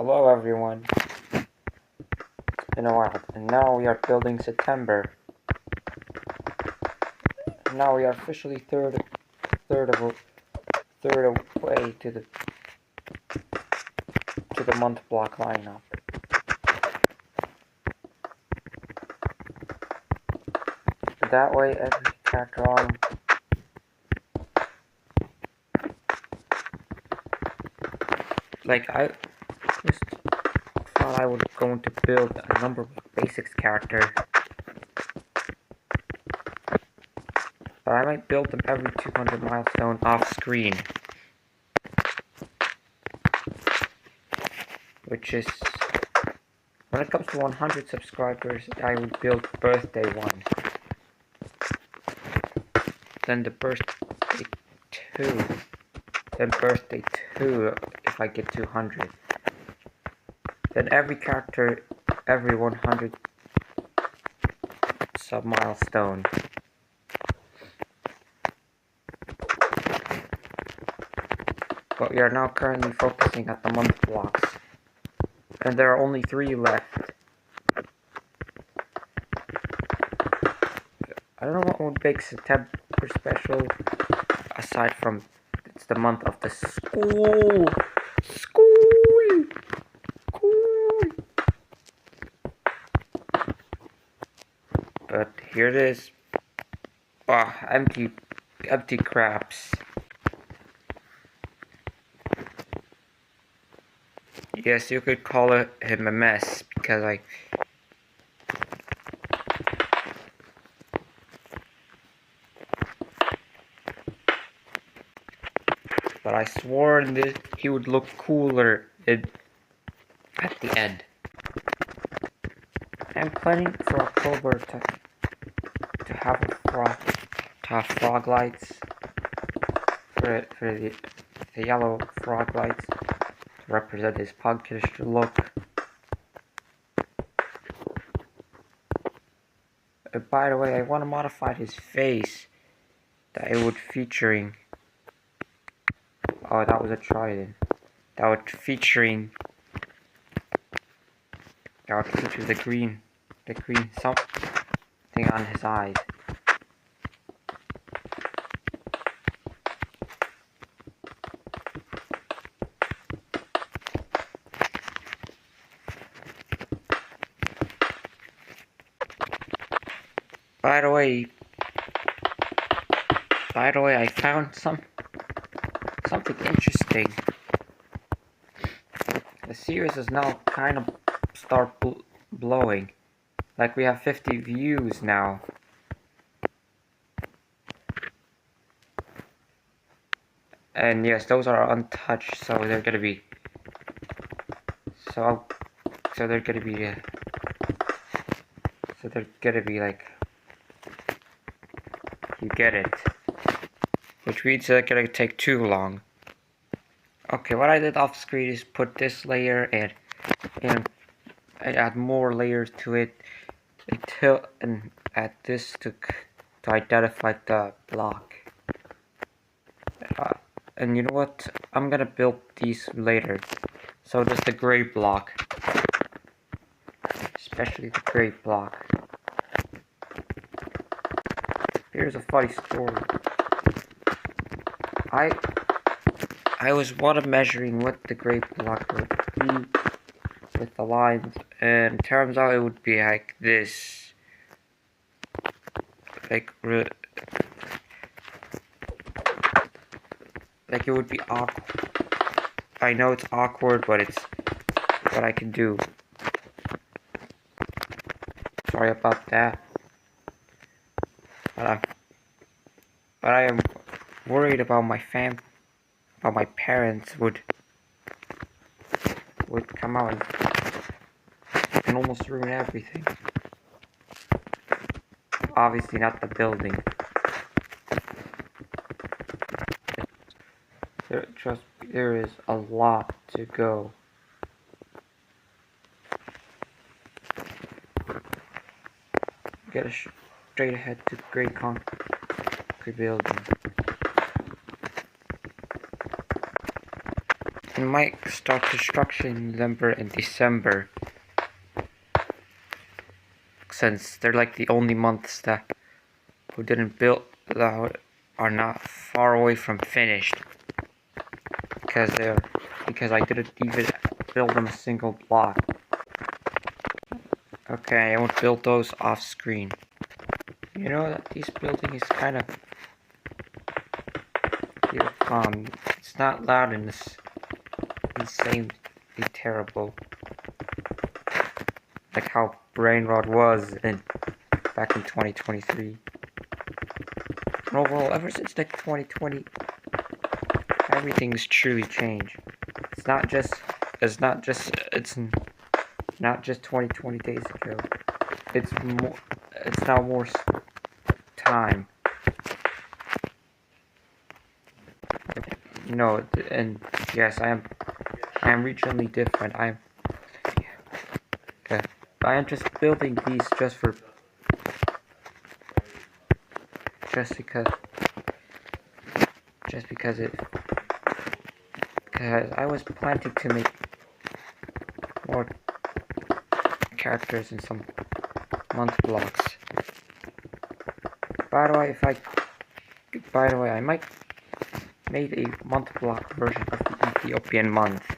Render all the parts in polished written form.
Hello everyone, it's been a while, and now we are building September. Now we are officially third away to the month block lineup. That way every character on I just thought I was going to build a number of basics character, but I might build them every 200 milestone off screen, which is, when it comes to 100 subscribers, I would build birthday 1, then the birthday 2, then birthday 2 if I get 200. Then every character, every 100 sub milestone. But we are now currently focusing at the month blocks, and there are only 3 left. I don't know what would make September special, aside from it's the month of the school. But here it is. Empty craps. Yes, you could call him a mess, because but I swore he would look cooler at the end. I'm planning for October to have frog lights for the yellow frog lights to represent his punkish look. By the way, I want to modify his face that it would featuring. Oh, that was a trident. That would feature the green something on his eyes. By the way, I found something interesting. The series is now kind of start blowing. Like, we have 50 views now. And yes, those are untouched, so they're gonna be like, you get it. Which means they're gonna take too long. Okay, what I did off screen is put this layer and add more layers to it and add this to identify the block. And you know what? I'm gonna build these later. So does the gray block, especially the gray block. Here's a funny story. I was measuring what the gray block would be with the lines, and it turns out it would be like this. Like it would be awkward. I know it's awkward, but it's what I can do. Sorry about that. But I am worried about my parents would come out and almost ruin everything. Obviously not the building. There is a lot to go. Get a straight ahead to the great concrete building. and might start construction in November and December, since they're like the only months that who didn't build that are not far away from finished, because I didn't even build them a single block. Okay, I won't build those off screen. You know that this building is kind of calm. It's not loud and it's insanely terrible, like how Brainrot was back in 2023. And overall, ever since like 2020, everything's truly changed. It's not just 2020 days ago. It's now more time. No, and yes, I am regionally different. I am just building these just because I was planning to make more characters in some month blocks. By the way, I might made a month block version of the Ethiopian month.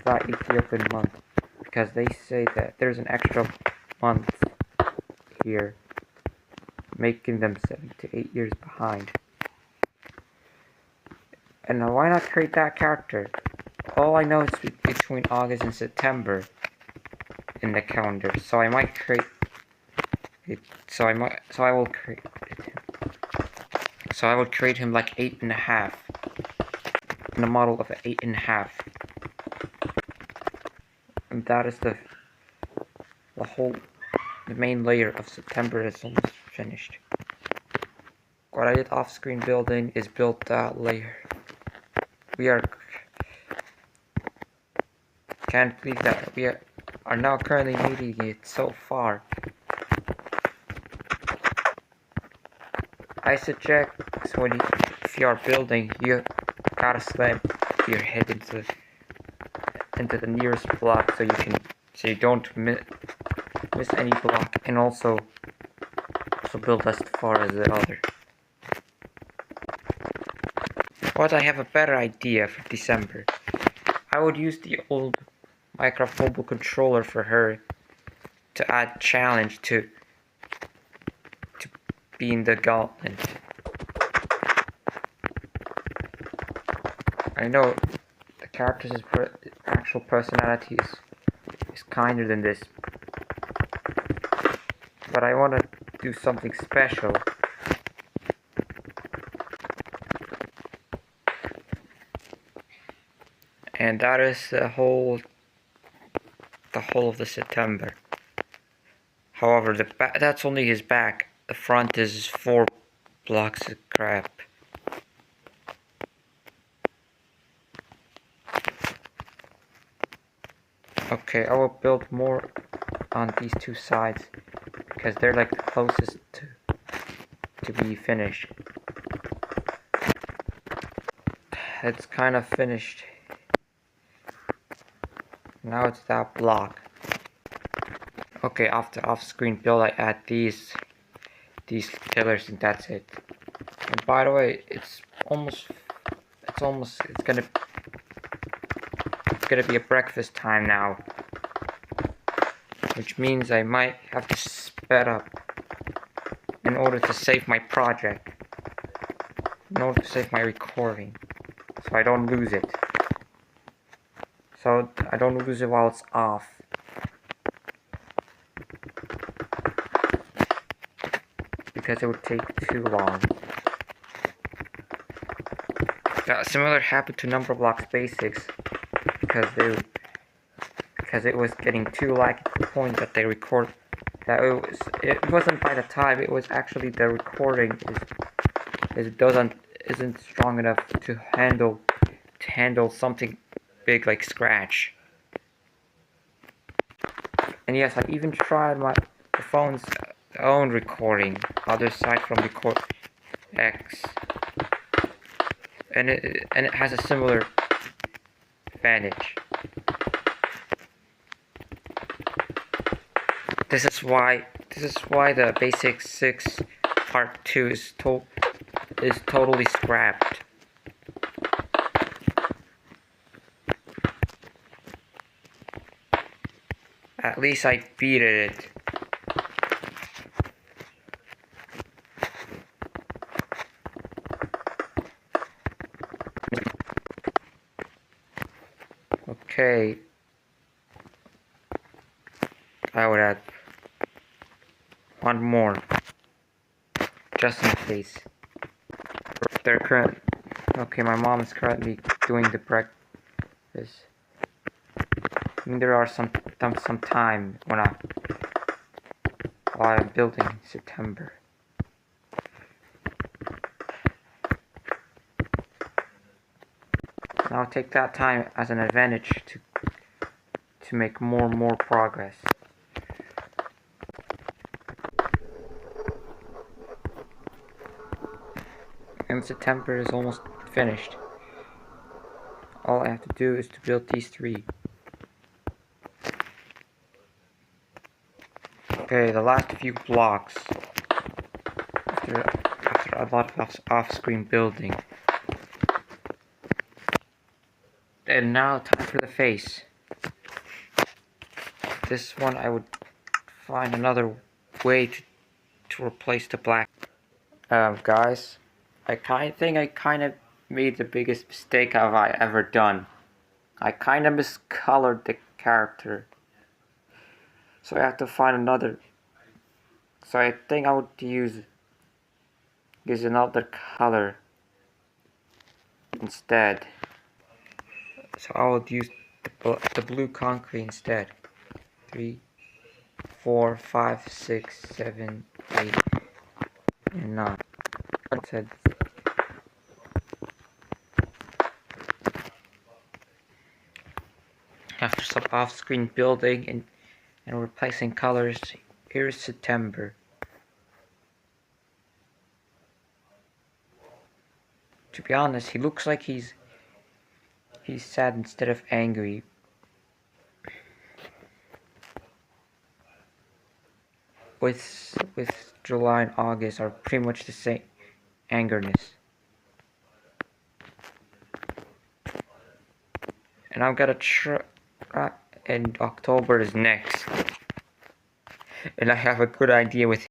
That Ethiopian month, because they say that there's an extra month here, making them 7 to 8 years behind. And now why not create that character? All I know is between August and September in the calendar, so I might create it. So I will create him like 8.5, in the model of an 8.5, and that is the main layer of September is almost finished. What I did off-screen building is build that layer. Can't believe that we are now currently making it so far. I suggest if you are building, you gotta slam your head into the nearest block so you don't miss any block, and also build as far as the other. But I have a better idea for December. I would use the old Minecraft mobile controller for her to add challenge to be in the gauntlet. I know the character's actual personality is kinder than this, but I want to do something special. And that is the whole of the September. However, that's only his back. The front is 4 blocks of crap. Okay, I will build more on these 2 sides because they're like the closest to be finished. It's kind of finished. Now it's that block. Okay, after off-screen build, I add these pillars, and that's it. And by the way, it's gonna be a breakfast time now, which means I might have to sped up in order to save my project, in order to save my recording, so I don't lose it. So I don't lose it while it's off. Because it would take too long. Similar happened to Number Blocks Basics, because it was getting too laggy to the point that they record that it wasn't by the time, it was actually the recording isn't strong enough to handle something big like Scratch. And yes, I even tried the phone's own recording, other side from Record X, and it has a similar advantage. This is why the Basic 6 Part 2 is totally scrapped. At least I beat it. Okay. I would add one more, just in case. Okay, my mom is currently doing the breakfast. I mean, there are some time while I'm building in September. And I'll take that time as an advantage to make more progress. And September is almost finished. All I have to do is to build these 3. Okay, the last few blocks after a lot of off-screen building. And now time for the face. This one I would find another way to replace the black. Guys, I think I kind of made the biggest mistake I've ever done. I kind of miscolored the character. So I have to find another. So I think I would use another color instead. So I would use the blue concrete instead. 3, 4, 5, 6, 7, 8, and 9. After some off-screen building and replacing colors, here's September. To be honest, he looks like he's sad instead of angry. With July and August are pretty much the same angerness. And I've got a and October is next. And I have a good idea with